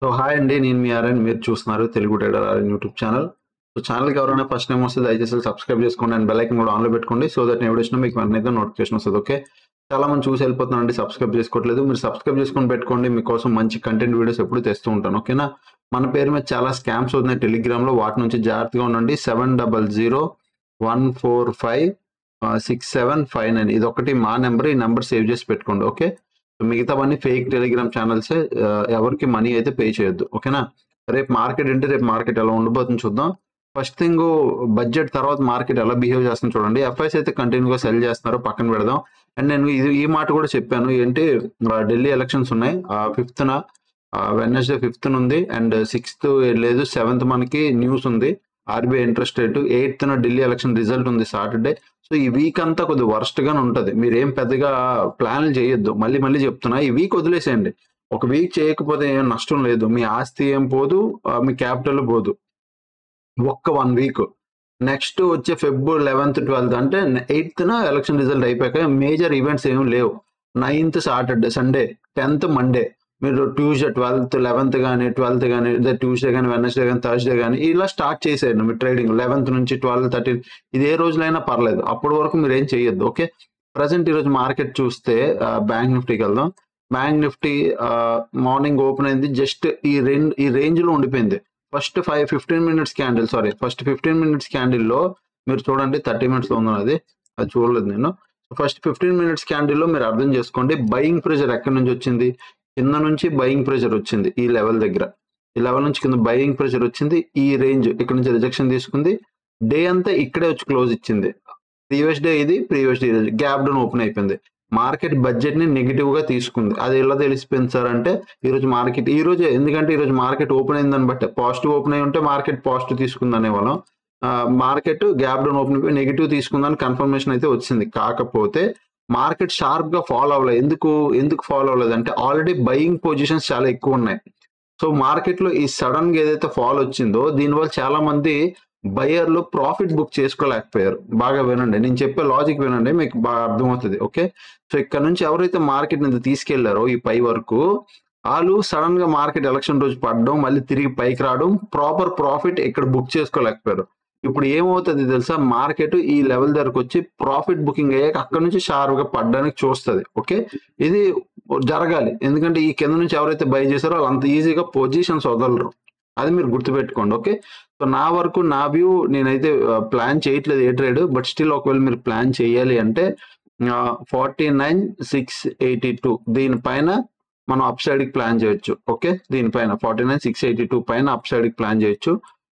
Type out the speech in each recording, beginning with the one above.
So hi అండి, నేను మీ RN. మీరు చూస్తున్నారు Telugu trader RN YouTube channel. So ఛానల్కి ఎవరైనా ఫస్ట్ టైం వస్తే దయచేసి సబ్స్క్రైబ్ చేసుకోండి అండ్ బెల్ ఐకాన్ కూడా ఆన్లో పెట్టుకోండి. సో దట్ నేను వచ్చినా మీకు వెంటనే నోటిఫికేషన్ వస్తుంది. ఓకే, చాలా మంది చూసి వెళ్ళిపోతున్నారండి, సబ్స్క్రైబ్ చేసుకోవట్లేదు. మీరు సబ్స్క్రైబ్ చేసుకొని పెట్టుకోండి, మీకోసం మంచి కంటెంట్ వీడియోస్ ఎప్పుడు తెస్తూ ఉంటాను. ఓకేనా, మన పేరు మీద చాలా స్కామ్స్ అవుతున్నాయి టెలిగ్రామ్లో, వాటి నుంచి జాగ్రత్తగా ఉండండి. 7001456759 ఇది ఒకటి మా నెంబర్. ఈ నెంబర్ సేవ్ చేసి పెట్టుకోండి. ఓకే, మిగతావన్నీ ఫేక్ టెలిగ్రామ్ ఛానల్సే, ఎవరికి మనీ అయితే పే చేయొద్దు. ఓకేనా, రేపు మార్కెట్ ఏంటి, రేపు మార్కెట్ ఎలా ఉండబోతుంది చూద్దాం. ఫస్ట్ థింగ్, బడ్జెట్ తర్వాత మార్కెట్ ఎలా బిహేవ్ చేస్తుంది చూడండి. ఎఫ్ఐస్ అయితే కంటిన్యూగా సెల్ చేస్తున్నారు, పక్కన పెడదాం. అండ్ నేను ఈ మాట కూడా చెప్పాను, ఏంటి, ఢిల్లీ ఎలక్షన్స్ ఉన్నాయి 5th, వెడ్నెస్డే 5th ఉంది. అండ్ 6th లేదు, 7th మనకి న్యూస్ ఉంది, RBI interest rate. 8th Delhi election result ఉంది, సాటర్డే. సో ఈ వీక్ అంతా కొద్దిగా వర్స్ట్ గానే ఉంటది. మీరు ఏం పెద్దగా ప్లాన్లు చేయొద్దు. మళ్ళీ చెప్తున్నా, ఈ వీక్ వదిలేసేయండి. ఒక వీక్ చేయకపోతే ఏం నష్టం లేదు, మీ ఆస్తి ఏం పోదు, మీ క్యాపిటల్ పోదు. ఒక్క 1 వీక్, నెక్స్ట్ వచ్చే February 11th 12th అంటే 8th ఎలక్షన్ రిజల్ట్ అయిపోయాక మేజర్ ఈవెంట్స్ ఏమి లేవు. 9th Saturday, Sunday, 10th Monday, మీరు ట్యూస్డే 12th 11th కానీ 12th కానీ, ట్యూస్డే కానీ వెడ్నెస్డే కానీ థర్స్డే కానీ ఇలా స్టార్ట్ చేసేయండి మీ ట్రేడింగ్. 11th నుంచి 12, 13 ఇది ఏ రోజులైనా పర్లేదు, అప్పటి వరకు మీరు ఏం చేయొద్దు. ఓకే, ప్రజెంట్ ఈరోజు మార్కెట్ చూస్తే బ్యాంక్ నిఫ్టీకి వెళ్దాం. బ్యాంక్ నిఫ్టీ మార్నింగ్ ఓపెన్ అయింది, జస్ట్ ఈ రేంజ్ లో ఉండిపోయింది. First 15 minutes candle, first 15 minutes క్యాండిల్లో మీరు చూడండి, 30 minutes లో ఉన్నది, అది చూడలేదు నేను. ఫస్ట్ 15 minutes క్యాండిల్లో మీరు అర్థం చేసుకోండి, బయింగ్ ప్రెషర్ ఎక్కడి నుంచి వచ్చింది. కింద నుంచి బయింగ్ ప్రెషర్ వచ్చింది, ఈ లెవెల్ దగ్గర, ఈ లెవెల్ నుంచి కింద బయింగ్ ప్రెషర్ వచ్చింది. ఈ రేంజ్ ఇక్కడ నుంచి రిజెక్షన్ తీసుకుంది, డే అంతా ఇక్కడే వచ్చి క్లోజ్ ఇచ్చింది. ప్రీవియస్ డే ఇది, previous day gap down open అయిపోయింది. మార్కెట్ బడ్జెట్ ని నెగిటివ్ గా తీసుకుంది. అది ఎలా తెలిసిపోయింది సార్ అంటే, ఈరోజు మార్కెట్ ఎందుకంటే ఈరోజు మార్కెట్ ఓపెన్ అయిందని బట్టి, పాజిటివ్ ఓపెన్ అయి ఉంటే మార్కెట్ పాజిటివ్ తీసుకుంది అనేవాళ్ళం. మార్కెట్ గ్యాప్ డౌన్ ఓపెన్ అయిపోయి నెగిటివ్ తీసుకుందని కన్ఫర్మేషన్ అయితే వచ్చింది. కాకపోతే మార్కెట్ షార్ప్ గా ఫాలో అవ్వలేదు. ఎందుకు ఫాలో అవ్వలేదు అంటే, ఆల్రెడీ బయింగ్ పొజిషన్స్ చాలా ఎక్కువ ఉన్నాయి. సో మార్కెట్ లో ఈ సడన్ గా ఏదైతే ఫాల్ వచ్చిందో, దీనివల్ల చాలా మంది బయర్లు ప్రాఫిట్ బుక్ చేసుకోలేకపోయారు. బాగా వినండి, నేను చెప్పే లాజిక్ వినండి, మీకు బాగా అర్థమవుతుంది. ఓకే, సో ఇక్కడ నుంచి ఎవరైతే మార్కెట్ ని తీసుకెళ్లారో ఈ పై వరకు, వాళ్ళు సడన్ గా మార్కెట్ ఎలక్షన్ రోజు పడడం, మళ్ళీ తిరిగి పైకి రావడం, ప్రాపర్ ప్రాఫిట్ ఇక్కడ బుక్ చేసుకోలేకపోయారు. ఇప్పుడు ఏమవుతుంది తెలుసా, మార్కెట్ ఈ లెవెల్ దగ్గరకు వచ్చి ప్రాఫిట్ బుకింగ్ అయ్యాక అక్కడ నుంచి షార్ప్ గా పడడానికి చూస్తుంది. ఓకే, ఇది జరగాలి, ఎందుకంటే ఈ కింద నుంచి ఎవరైతే బై చేశారో వాళ్ళు అంత ఈజీగా పొజిషన్స్ వదలరు. అది మీరు గుర్తుపెట్టుకోండి. ఓకే, సో నా వరకు, నా వ్యూ, నేనైతే ప్లాన్ చేయట్లేదు ఏ ట్రేడ్, బట్ స్టిల్ ఒకవేళ మీరు ప్లాన్ చేయాలి అంటే 49,682 దీనిపైన మనం అప్ సైడ్ కి ప్లాన్ చేయొచ్చు. ఓకే, దీనిపైన 49,682 పైన అప్ సైడ్ కి ప్లాన్ చేయొచ్చు.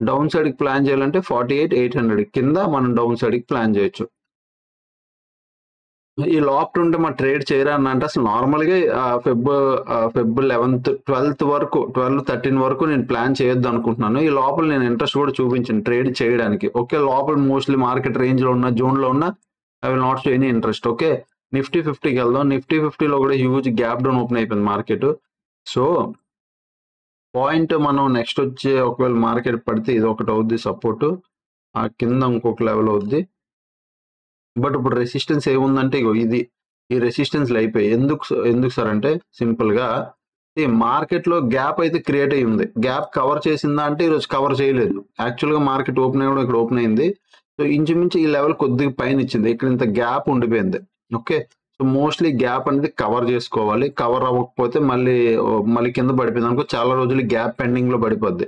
డౌన్ సైడ్ కి ప్లాన్ చేయాలంటే 48,800 కింద మనం డౌన్ సైడ్ కి ప్లాన్ చేయొచ్చు. ఈ లాప్ట్ ఉంటే మా ట్రేడ్ చేయరా అని అంటే, అసలు నార్మల్ గా February 11th 12th వరకు, 12-13 వరకు నేను ప్లాన్ చేయొద్దు అనుకుంటున్నాను. ఈ లోపల నేను ఇంట్రెస్ట్ కూడా చూపించాను ట్రేడ్ చేయడానికి. ఓకే, లోపల మోస్ట్లీ మార్కెట్ రేంజ్ లో ఉన్న, జోన్ లో ఉన్న, I will not show any interest. Okay, Nifty 50కి వెళ్దాం. నిఫ్టీ 50లో కూడా హ్యూజ్ గ్యాప్ డౌన్ ఓపెన్ అయిపోయింది మార్కెట్. సో పాయింట్ మనం నెక్స్ట్ వచ్చే, ఒకవేళ మార్కెట్ పడితే ఇది ఒకటి అవుద్ది సపోర్ట్, ఆ కింద ఇంకొక లెవెల్ అవుద్ది. బట్ ఇప్పుడు రెసిస్టెన్స్ ఏముందంటే, ఇగో ఇది, ఈ రెసిస్టెన్స్ అయిపోయి ఎందుకు సార్ అంటే, సింపుల్ గా ఈ మార్కెట్ లో గ్యాప్ అయితే క్రియేట్ అయ్యి ఉంది. గ్యాప్ కవర్ చేసిందా అంటే ఈరోజు కవర్ చేయలేదు. యాక్చువల్ గా మార్కెట్ ఓపెన్ అయ్యి ఇక్కడ ఓపెన్ అయింది. సో ఇంచుమించు ఈ లెవెల్ కొద్దిగా పైన ఇచ్చింది, ఇక్కడ ఇంత గ్యాప్ ఉండిపోయింది. ఓకే, సో మోస్ట్లీ గ్యాప్ అనేది కవర్ చేసుకోవాలి. కవర్ అవ్వకపోతే మళ్ళీ కింద పడిపోయింది అనుకో, చాలా రోజులు గ్యాప్ పెండింగ్ లో పడిపోద్ది.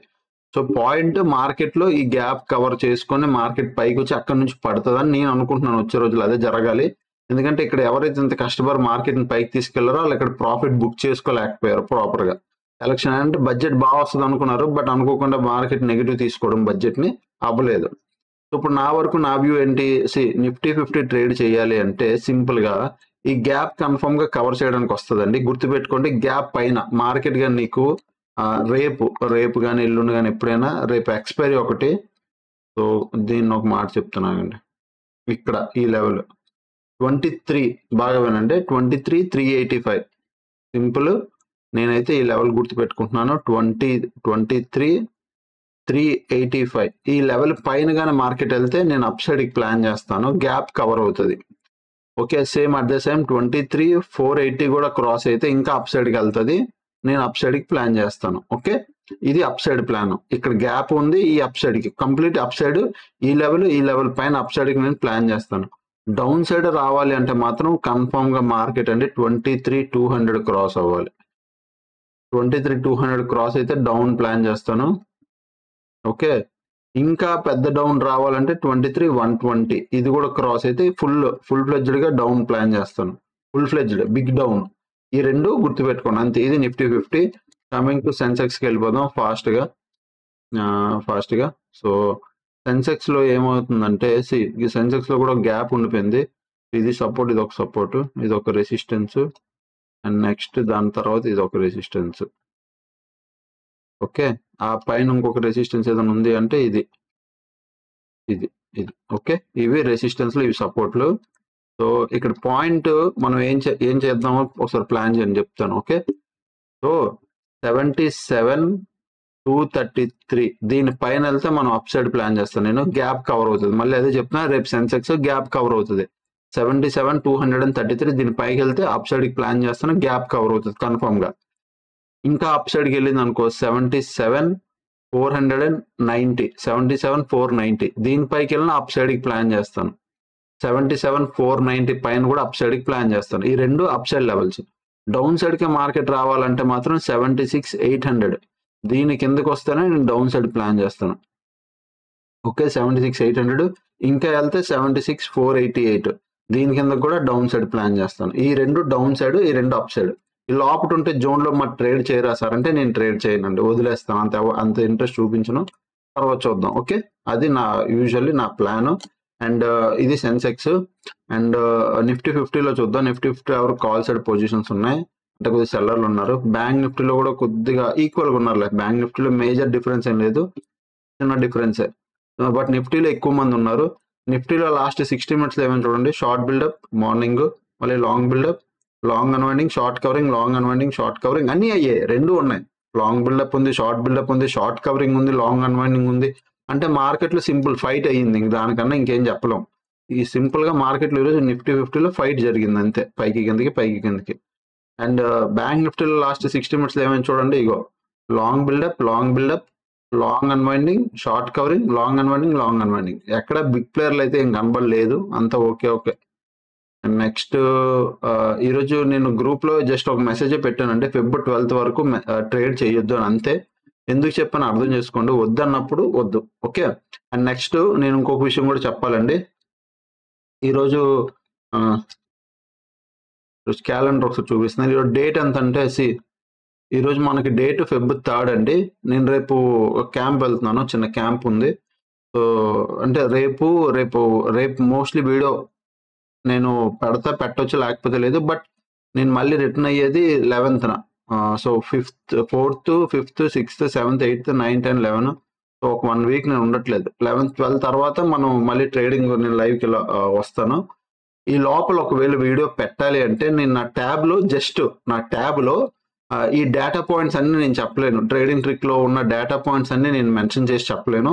సో పాయింట్, మార్కెట్ లో ఈ గ్యాప్ కవర్ చేసుకొని మార్కెట్ పైకి వచ్చి అక్కడ నుంచి పడుతుందని నేను అనుకుంటున్నాను. వచ్చే రోజులు అదే జరగాలి. ఎందుకంటే ఇక్కడ ఎవరైతే ఇంత కష్టపడి మార్కెట్ ని పైకి తీసుకెళ్లారో వాళ్ళు ఇక్కడ ప్రాఫిట్ బుక్ చేసుకోలేకపోయారు ప్రాపర్ గా. ఎలక్షన్ అంటే బడ్జెట్ బాగా వస్తుంది అనుకున్నారు, బట్ అనుకోకుండా మార్కెట్ నెగిటివ్ తీసుకోవడం బడ్జెట్ ని అవ్వలేదు. సో ఇప్పుడు నా వరకు, నా వ్యూ ఏంటి, నిఫ్టీ 50 ట్రేడ్ చేయాలి అంటే సింపుల్ గా ఈ గ్యాప్ కన్ఫర్మ్ గా కవర్ చేయడానికి వస్తుందండి. గుర్తుపెట్టుకోండి, గ్యాప్ పైన మార్కెట్ గా నీకు రేపు కానీ ఎల్లుండి కానీ ఎప్పుడైనా, రేపు ఎక్స్పైరీ ఒకటి. సో దీన్ని ఒక మాట చెప్తున్నానండి, ఇక్కడ ఈ లెవెల్ 23, బాగా వినండి, 23,385 సింపుల్. నేనైతే ఈ లెవెల్ గుర్తుపెట్టుకుంటున్నాను, 23,385 ఈ లెవెల్ పైన కానీ మార్కెట్ వెళ్తే నేను అప్ సైడ్ కి ప్లాన్ చేస్తాను, గ్యాప్ కవర్ అవుతుంది. Okay, same at the same 23,480 కూడా క్రాస్ అయితే ఇంకా అప్ సైడ్ కి వెళ్తుంది. నేను అప్ సైడ్ కి ప్లాన్ చేస్తాను. ఓకే, ఇది అప్ సైడ్ ప్లాన్. ఇక్కడ గ్యాప్ ఉంది, ఈ అప్ సైడ్ కి కంప్లీట్ అప్ సైడ్, ఈ లెవెల్ పైన అప్ సైడ్ కి నేను ప్లాన్ చేస్తాను. డౌన్ సైడ్ రావాలి అంటే మాత్రం కన్ఫర్మ్ గా మార్కెట్ అండి 23,200 క్రాస్ అవ్వాలి. 23,200 క్రాస్ అయితే డౌన్ ప్లాన్ చేస్తాను. ఓకే, ఇంకా పెద్ద డౌన్ రావాలంటే 23,120 ఇది కూడా క్రాస్ అయితే ఫుల్ ఫ్లెడ్జ్డ్ గా డౌన్ ప్లాన్ చేస్తాను. ఫుల్ ఫ్లెడ్జ్డ్ బిగ్ డౌన్, ఈ రెండు గుర్తుపెట్టుకోండి అంతే. ఇది నిఫ్టీ 50. కమింగ్ టు సెన్సెక్స్ కి వెళ్ళిపోదాం ఫాస్ట్ గా. సో సెన్సెక్స్ లో ఏమవుతుందంటే ఈ సెన్సెక్స్ లో కూడా గ్యాప్ ఉండిపోయింది. ఇది సపోర్ట్, ఇది ఒక సపోర్ట్, ఇది ఒక రెసిస్టెన్స్, అండ్ నెక్స్ట్ దాని తర్వాత ఇది ఒక రెసిస్టెన్స్. ఓకే, ఆ పైన ఇంకొక రెసిస్టెన్స్ ఏదైనా ఉంది అంటే ఇది. ఓకే, ఇవి రెసిస్టెన్స్ లు, ఇవి సపోర్ట్లు. సో ఇక్కడ పాయింట్ మనం ఏం చేద్దామో ఒకసారి ప్లాన్ చేయండి చెప్తాను. ఓకే, సో 77,233 దీని పైన వెళ్తే మనం అప్ సైడ్ ప్లాన్ చేస్తాను నేను. గ్యాప్ కవర్ అవుతుంది, మళ్ళీ అదే చెప్తున్నా, రేపు సెన్సెక్స్ గ్యాప్ కవర్ అవుతుంది. 77,233 దీని పైకి వెళ్తే అప్ సైడ్ కి ప్లాన్ చేస్తాను, గ్యాప్ కవర్ అవుతుంది కన్ఫర్మ్ గా. ఇంకా అప్ సైడ్ కి వెళ్ళింది అనుకో 77,490 దీనిపైకి వెళ్ళిన అప్ సైడ్ కి ప్లాన్ చేస్తాను. 77,490 పైన కూడా అప్ సైడ్ కి ప్లాన్ చేస్తాను. ఈ రెండు up side levels. Down side కి మార్కెట్ రావాలంటే మాత్రం 76,800 దీని కిందకి వస్తేనే నేను డౌన్ సైడ్ ప్లాన్ చేస్తాను. ఓకే, 76,800 ఇంకా వెళ్తే 76,488 దీని కింద కూడా డౌన్ సైడ్ ప్లాన్ చేస్తాను. ఈ రెండు డౌన్ సైడ్, ఈ రెండు అప్ సైడ్. ఈ లోపల ఉంటే జోన్ లో మరి ట్రేడ్ చేయరా సార్ అంటే నేను ట్రేడ్ చేయనండి, వదిలేస్తాను, అంత ఇంట్రెస్ట్ చూపించను, తర్వాత చూద్దాం. ఓకే, అది యూజువల్లీ నా ప్లాన్. అండ్ ఇది సెన్సెక్స్. అండ్ నిఫ్టీ 50లో చూద్దాం. నిఫ్టీ 50 ఎవరు కాల్ సైడ్ పొజిషన్స్ ఉన్నాయి అంటే కొద్దిగా సెల్లర్లు ఉన్నారు. బ్యాంక్ నిఫ్టీలో కూడా కొద్దిగా ఈక్వల్ గా ఉన్నారు. బ్యాంక్ నిఫ్టీలో మేజర్ డిఫరెన్స్ ఏం లేదు, చిన్న డిఫరెన్సే. బట్ నిఫ్టీలో ఎక్కువ మంది ఉన్నారు. నిఫ్టీలో లాస్ట్ 60 minutes ఏమైనా చూడండి, షార్ట్ బిల్డప్ మార్నింగ్, మళ్ళీ long buildup, long unwinding, short covering, long unwinding, short covering అన్ని అయ్యాయి. రెండు ఉన్నాయి, లాంగ్ బిల్డప్ ఉంది, షార్ట్ బిల్డప్ ఉంది, షార్ట్ కవరింగ్ ఉంది, లాంగ్ అన్వైండింగ్ ఉంది. అంటే మార్కెట్ లో సింపుల్ ఫైట్ అయ్యింది, దానికన్నా ఇంకేం చెప్పలేం. ఈ సింపుల్ గా మార్కెట్ లో ఈరోజు నిఫ్టీ 50లో ఫైట్ జరిగింది అంతే, పైకి కిందకి. అండ్ బ్యాంక్ నిఫ్టీలో లాస్ట్ 60 minutes ఏమైనా చూడండి, ఇగో long buildup, long unwinding, short covering, long unwinding. ఎక్కడ బిగ్ ప్లేయర్లు అయితే ఏం కనబడలేదు, అంతా ఓకే. నెక్స్ట్ ఈరోజు నేను గ్రూప్ లో జస్ట్ ఒక మెసేజ్ పెట్టానంటే Feb 12th వరకు ట్రేడ్ చేయొద్దు అని, అంతే. ఎందుకు చెప్పని అర్థం చేసుకోండి, వద్దన్నప్పుడు వద్దు. ఓకే, అండ్ నెక్స్ట్ నేను ఇంకొక విషయం కూడా చెప్పాలండి. ఈరోజు క్యాలెండర్ ఒకసారి చూపిస్తున్నాను. ఈరోజు డేట్ ఎంత అంటే ఈరోజు మనకి డేట్ Feb 3rd అండి. నేను రేపు క్యాంప్ వెళ్తున్నాను, చిన్న క్యాంప్ ఉంది. సో అంటే రేపు మోస్ట్లీ వీడియో నేను పెట్టొచ్చు, లేకపోతే లేదు. బట్ నేను మళ్ళీ రిటర్న్ అయ్యేది 11th. So 4th, 5th, 6th, 7th, 8th, 9th, 10, 11. So ఒక 1 week నేను ఉండట్లేదు. 11th, 12th తర్వాత మనం మళ్ళీ ట్రేడింగ్ నేను లైవ్కి వస్తాను. ఈ లోపల ఒకవేళ వీడియో పెట్టాలి అంటే నేను నా ట్యాబ్లో ఈ డేటా పాయింట్స్ అన్ని నేను చెప్పలేను. ట్రేడింగ్ ట్రిక్ లో ఉన్న డేటా పాయింట్స్ అన్ని నేను మెన్షన్ చేసి చెప్పలేను.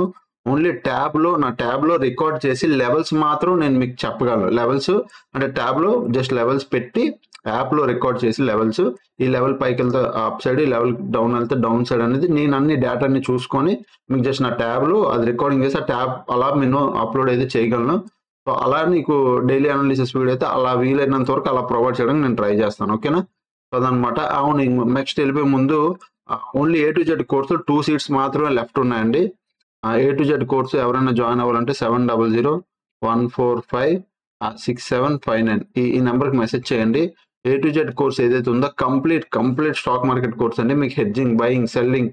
ఓన్లీ నా ట్యాబ్లో రికార్డ్ చేసి లెవెల్స్ మాత్రం నేను మీకు చెప్పగలను. లెవెల్స్ అంటే ట్యాబ్లో జస్ట్ లెవెల్స్ పెట్టి యాప్లో రికార్డ్ చేసి లెవెల్స్, ఈ లెవెల్ పైకి వెళ్తే అప్ సైడ్, ఈ లెవెల్ డౌన్ వెళ్తే డౌన్ సైడ్ అనేది నేను అన్ని డేటాని చూసుకొని మీకు జస్ట్ నా ట్యాబ్లో అది రికార్డింగ్ చేసి ఆ ట్యాబ్ అలా నేను అప్లోడ్ అయితే చేయగలను. సో అలా నీకు డైలీ అనాలిసిస్ వీడియో అయితే అలా వీలైనంత వరకు అలా ప్రొవైడ్ చేయడానికి నేను ట్రై చేస్తాను. ఓకేనా, అదనమాట. అవును, నెక్స్ట్ వెళ్ళిపోయే ముందు only A to Z course 2 seats మాత్రమే లెఫ్ట్ ఉన్నాయండి. A to Z కోర్సు ఎవరైనా జాయిన్ అవ్వాలంటే 7001456759 ఈ నెంబర్కి మెసేజ్ చేయండి. A to Z కోర్స్ ఏదైతే ఉందో కంప్లీట్ స్టాక్ మార్కెట్ కోర్స్ అండి. మీకు hedging, buying, selling,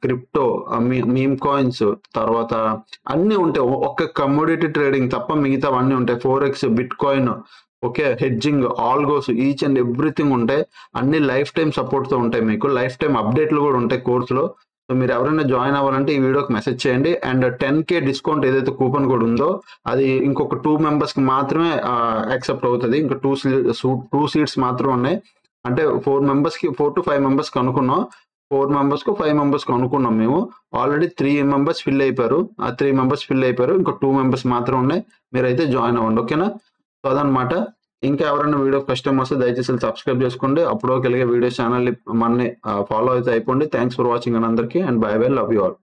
crypto, meme coins, తర్వాత అన్ని ఉంటాయి. ఒక్క కమోడిటీ ట్రేడింగ్ తప్ప మిగతావన్నీ ఉంటాయి. Forex, bit coin, okay, hedging, algos, each and everything ఉంటాయి. అన్ని లైఫ్ టైం సపోర్ట్తో ఉంటాయి. మీకు లైఫ్ టైం అప్డేట్లు కూడా ఉంటాయి కోర్సులో. సో మీరు ఎవరైనా జాయిన్ అవ్వాలంటే ఈ వీడియోకి మెసేజ్ చేయండి. అండ్ 10K డిస్కౌంట్ ఏదైతే కూపన్ కోడ్ ఉందో అది ఇంకొక 2 members కి మాత్రమే యాక్సెప్ట్ అవుతుంది. ఇంకా 2 seats మాత్రం ఉన్నాయి. అంటే 4 to 5 members కి అనుకున్నాం. 4 members కు 5 members కు అనుకున్నాం మేము. ఆల్రెడీ 3 members ఫిల్ అయిపోయారు. ఆ 3 members ఫిల్ అయిపోయారు. ఇంకా 2 members మాత్రం ఉన్నాయి. మీరైతే జాయిన్ అవ్వండి. ఓకేనా, సో అదనమాట. ఇంకా ఎవరైనా వీడియో ఫస్ట్ టైం వస్తే దయచేసి సబ్స్క్రైబ్ చేసుకోండి. అప్పుడు కలిగే వీడియోస్ ఛానల్ మనని ఫాలో అయితే అయిపోండి. థ్యాంక్స్ ఫర్ వాచింగ్ అందరికీ and by by, love you all.